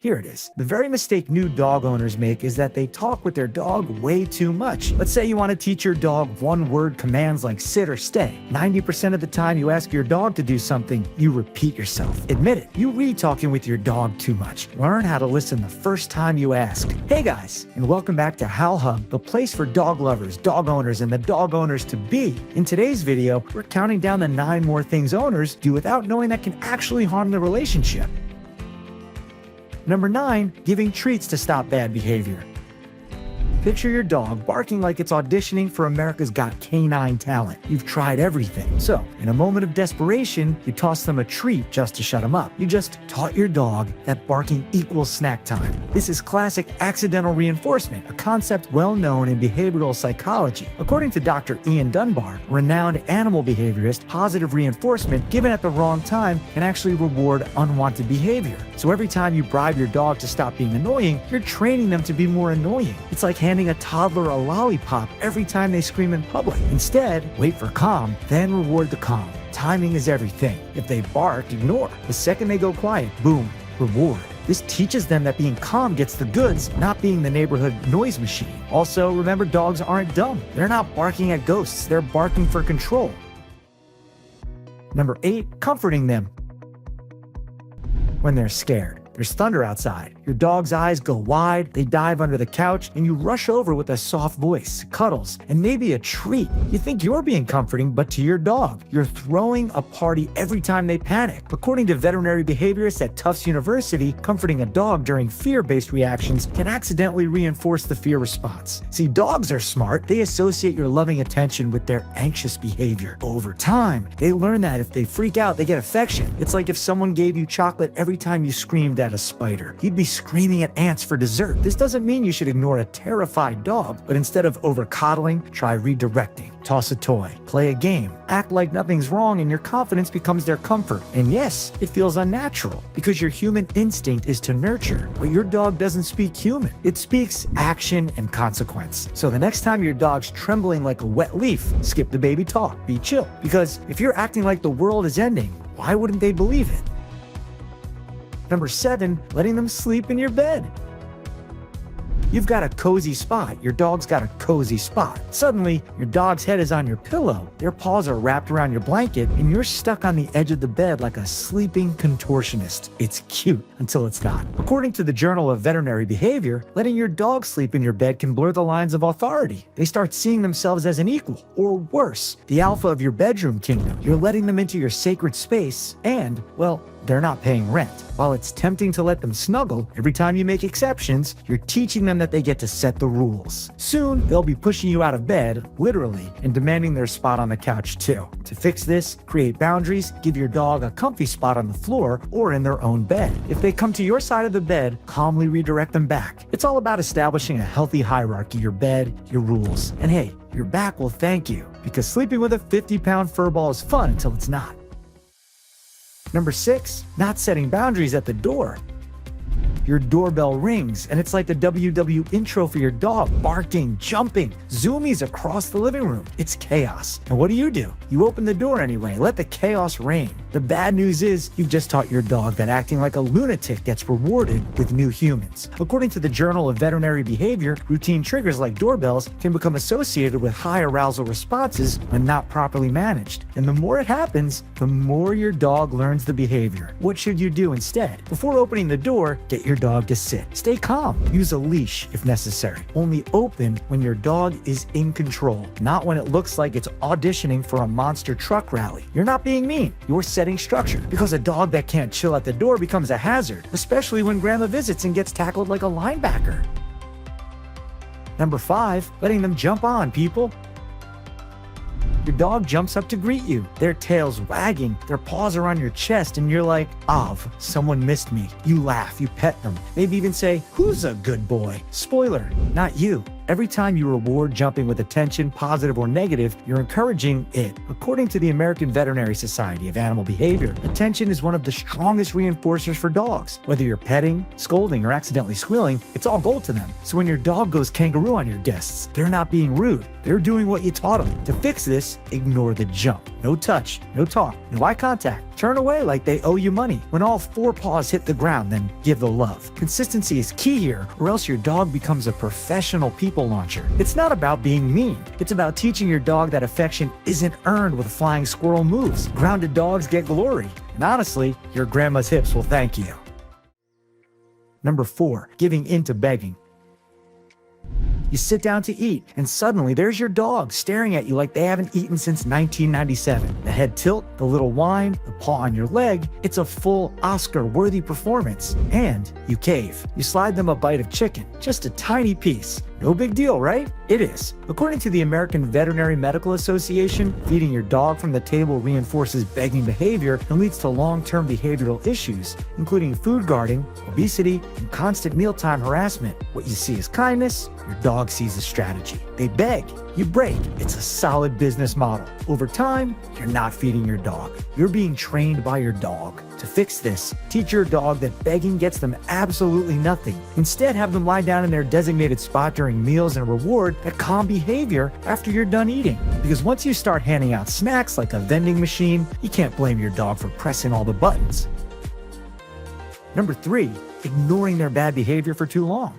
Here it is. The very mistake new dog owners make is that they talk with their dog way too much. Let's say you want to teach your dog one-word commands like sit or stay. 90% of the time you ask your dog to do something, you repeat yourself. Admit it, you re-talking with your dog too much. Learn how to listen the first time you ask. Hey guys, and welcome back to HooowlHub, the place for dog lovers, dog owners, and the dog owners to be. In today's video, we're counting down the 9 more things owners do without knowing that can actually harm the relationship. Number 9, giving treats to stop bad behavior. Picture your dog barking like it's auditioning for America's Got Canine Talent. You've tried everything. So, in a moment of desperation, you toss them a treat just to shut them up. You just taught your dog that barking equals snack time. This is classic accidental reinforcement, a concept well known in behavioral psychology. According to Dr. Ian Dunbar, renowned animal behaviorist, positive reinforcement given at the wrong time can actually reward unwanted behavior. So every time you bribe your dog to stop being annoying, you're training them to be more annoying. It's like handing a toddler a lollipop every time they scream in public. Instead, wait for calm, then reward the calm. Timing is everything. If they bark, ignore. The second they go quiet, boom, reward. This teaches them that being calm gets the goods, not being the neighborhood noise machine. Also, remember, dogs aren't dumb. They're not barking at ghosts, they're barking for control. Number 8, comforting them when they're scared. There's thunder outside. Your dog's eyes go wide, they dive under the couch, and you rush over with a soft voice, cuddles, and maybe a treat. You think you're being comforting, but to your dog, you're throwing a party every time they panic. According to veterinary behaviorists at Tufts University, comforting a dog during fear-based reactions can accidentally reinforce the fear response. See, dogs are smart. They associate your loving attention with their anxious behavior. Over time, they learn that if they freak out, they get affection. It's like if someone gave you chocolate every time you screamed at a spider. You'd be screaming at ants for dessert. This doesn't mean you should ignore a terrified dog, but instead of over-coddling, try redirecting. Toss a toy, play a game, act like nothing's wrong, and your confidence becomes their comfort. And yes, it feels unnatural, because your human instinct is to nurture, but your dog doesn't speak human. It speaks action and consequence. So the next time your dog's trembling like a wet leaf, skip the baby talk, be chill. Because if you're acting like the world is ending, why wouldn't they believe it? Number 7, letting them sleep in your bed. You've got a cozy spot, your dog's got a cozy spot. Suddenly, your dog's head is on your pillow, their paws are wrapped around your blanket, and you're stuck on the edge of the bed like a sleeping contortionist. It's cute until it's not. According to the Journal of Veterinary Behavior, letting your dog sleep in your bed can blur the lines of authority. They start seeing themselves as an equal, or worse, the alpha of your bedroom kingdom. You're letting them into your sacred space, and, well, they're not paying rent. While it's tempting to let them snuggle, every time you make exceptions, you're teaching them that they get to set the rules. Soon, they'll be pushing you out of bed, literally, and demanding their spot on the couch too. To fix this, create boundaries, give your dog a comfy spot on the floor or in their own bed. If they come to your side of the bed, calmly redirect them back. It's all about establishing a healthy hierarchy, your bed, your rules. And hey, your back will thank you, because sleeping with a 50-pound furball is fun until it's not. Number 6, not setting boundaries at the door. Your doorbell rings, and it's like the WW intro for your dog, barking, jumping, zoomies across the living room. It's chaos. And what do? You open the door anyway, let the chaos reign. The bad news is, you've just taught your dog that acting like a lunatic gets rewarded with new humans. According to the Journal of Veterinary Behavior, routine triggers like doorbells can become associated with high arousal responses when not properly managed. And the more it happens, the more your dog learns the behavior. What should you do instead? Before opening the door, get your dog to sit. Stay calm. Use a leash if necessary. Only open when your dog is in control, not when it looks like it's auditioning for a monster truck rally. You're not being mean. You're setting structure, because a dog that can't chill at the door becomes a hazard, especially when grandma visits and gets tackled like a linebacker. Number 5, letting them jump on people. Your dog jumps up to greet you, their tails wagging, their paws are on your chest, and you're like, "Av, someone missed me." You laugh, you pet them, maybe even say, "Who's a good boy?" Spoiler, not you. Every time you reward jumping with attention, positive or negative, you're encouraging it. According to the American Veterinary Society of Animal Behavior, attention is one of the strongest reinforcers for dogs. Whether you're petting, scolding, or accidentally squealing, it's all gold to them. So when your dog goes kangaroo on your guests, they're not being rude. They're doing what you taught them. To fix this, ignore the jump. No touch, no talk, no eye contact. Turn away like they owe you money. When all four paws hit the ground, then give the love. Consistency is key here, or else your dog becomes a professional people launcher. It's not about being mean. It's about teaching your dog that affection isn't earned with flying squirrel moves. Grounded dogs get glory. And honestly, your grandma's hips will thank you. Number 4, giving in to begging. You sit down to eat, and suddenly there's your dog staring at you like they haven't eaten since 1997. The head tilt, the little whine, the paw on your leg, it's a full Oscar-worthy performance. And you cave. You slide them a bite of chicken, just a tiny piece. No big deal, right? It is. According to the American Veterinary Medical Association, feeding your dog from the table reinforces begging behavior and leads to long-term behavioral issues, including food guarding, obesity, and constant mealtime harassment. What you see is kindness, your dog sees a strategy. They beg, you break. It's a solid business model. Over time, you're not feeding your dog. You're being trained by your dog. To fix this, teach your dog that begging gets them absolutely nothing. Instead, have them lie down in their designated spot during meals and reward that calm behavior after you're done eating. Because once you start handing out snacks like a vending machine, you can't blame your dog for pressing all the buttons. Number 3, ignoring their bad behavior for too long.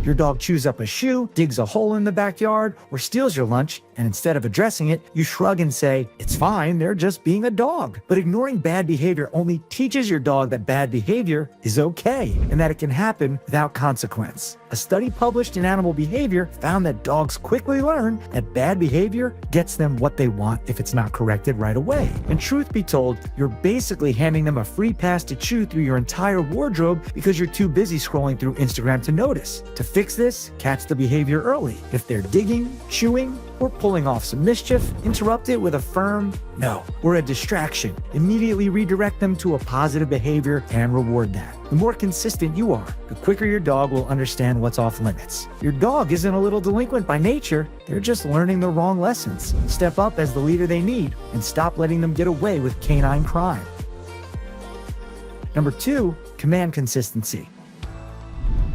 Your dog chews up a shoe, digs a hole in the backyard, or steals your lunch, and instead of addressing it, you shrug and say, "It's fine, they're just being a dog." But ignoring bad behavior only teaches your dog that bad behavior is okay, and that it can happen without consequence. A study published in Animal Behavior found that dogs quickly learn that bad behavior gets them what they want if it's not corrected right away. And truth be told, you're basically handing them a free pass to chew through your entire wardrobe because you're too busy scrolling through Instagram to notice. To fix this, catch the behavior early. If they're digging, chewing, or pulling off some mischief, interrupt it with a firm no or a distraction. Immediately redirect them to a positive behavior and reward that. The more consistent you are, the quicker your dog will understand what's off limits. Your dog isn't a little delinquent by nature, they're just learning the wrong lessons. Step up as the leader they need and stop letting them get away with canine crime. Number 2, command consistency.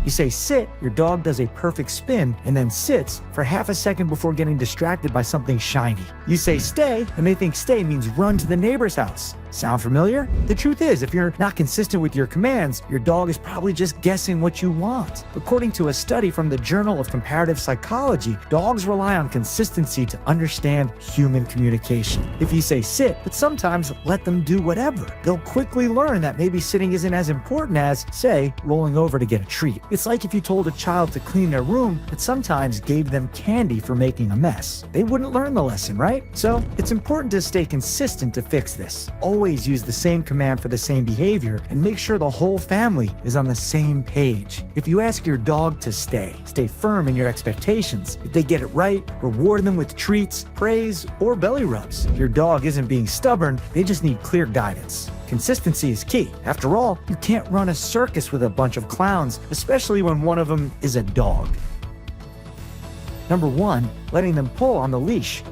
You say sit, your dog does a perfect spin and then sits for half a second before getting distracted by something shiny. You say stay, and they think stay means run to the neighbor's house. Sound familiar? The truth is, if you're not consistent with your commands, your dog is probably just guessing what you want. According to a study from the Journal of Comparative Psychology, dogs rely on consistency to understand human communication. If you say sit, but sometimes let them do whatever, they'll quickly learn that maybe sitting isn't as important as, say, rolling over to get a treat. It's like if you told a child to clean their room, but sometimes gave them candy for making a mess. They wouldn't learn the lesson, right? So it's important to stay consistent to fix this. Always use the same command for the same behavior and make sure the whole family is on the same page. If you ask your dog to stay firm in your expectations. If they get it right, reward them with treats, praise, or belly rubs. Your dog isn't being stubborn, they just need clear guidance. Consistency is key. After all, you can't run a circus with a bunch of clowns, especially when one of them is a dog. Number 1, letting them pull on the leash.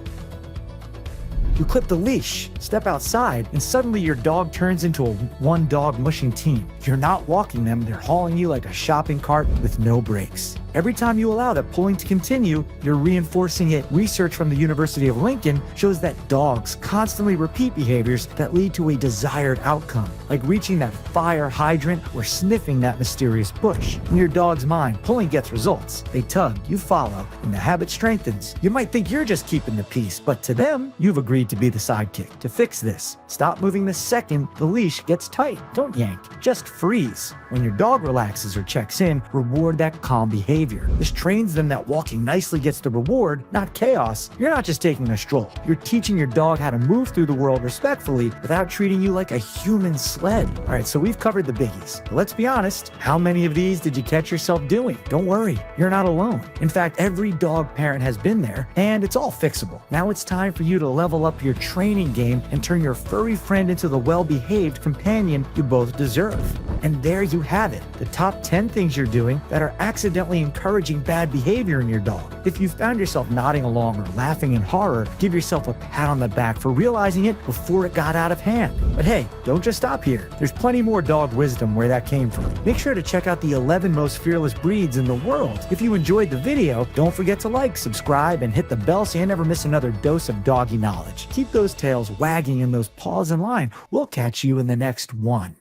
You clip the leash, step outside, and suddenly your dog turns into a one-dog mushing team. You're not walking them, they're hauling you like a shopping cart with no brakes. Every time you allow that pulling to continue, you're reinforcing it. Research from the University of Lincoln shows that dogs constantly repeat behaviors that lead to a desired outcome, like reaching that fire hydrant or sniffing that mysterious bush. In your dog's mind, pulling gets results. They tug, you follow, and the habit strengthens. You might think you're just keeping the peace, but to them, you've agreed to be the sidekick. To fix this, stop moving the second the leash gets tight. Don't yank, just freeze. When your dog relaxes or checks in, reward that calm behavior. This trains them that walking nicely gets the reward, not chaos. You're not just taking a stroll. You're teaching your dog how to move through the world respectfully without treating you like a human sled. All right, so we've covered the biggies. But let's be honest, how many of these did you catch yourself doing? Don't worry, you're not alone. In fact, every dog parent has been there, and it's all fixable. Now it's time for you to level up your training game and turn your furry friend into the well-behaved companion you both deserve. And there you have it, the top 10 things you're doing that are accidentally encouraging bad behavior in your dog. If you found yourself nodding along or laughing in horror, give yourself a pat on the back for realizing it before it got out of hand. But hey, don't just stop here. There's plenty more dog wisdom where that came from. Make sure to check out the 11 most fearless breeds in the world. If you enjoyed the video, don't forget to like, subscribe, and hit the bell so you never miss another dose of doggy knowledge. Keep those tails wagging and those paws in line. We'll catch you in the next one.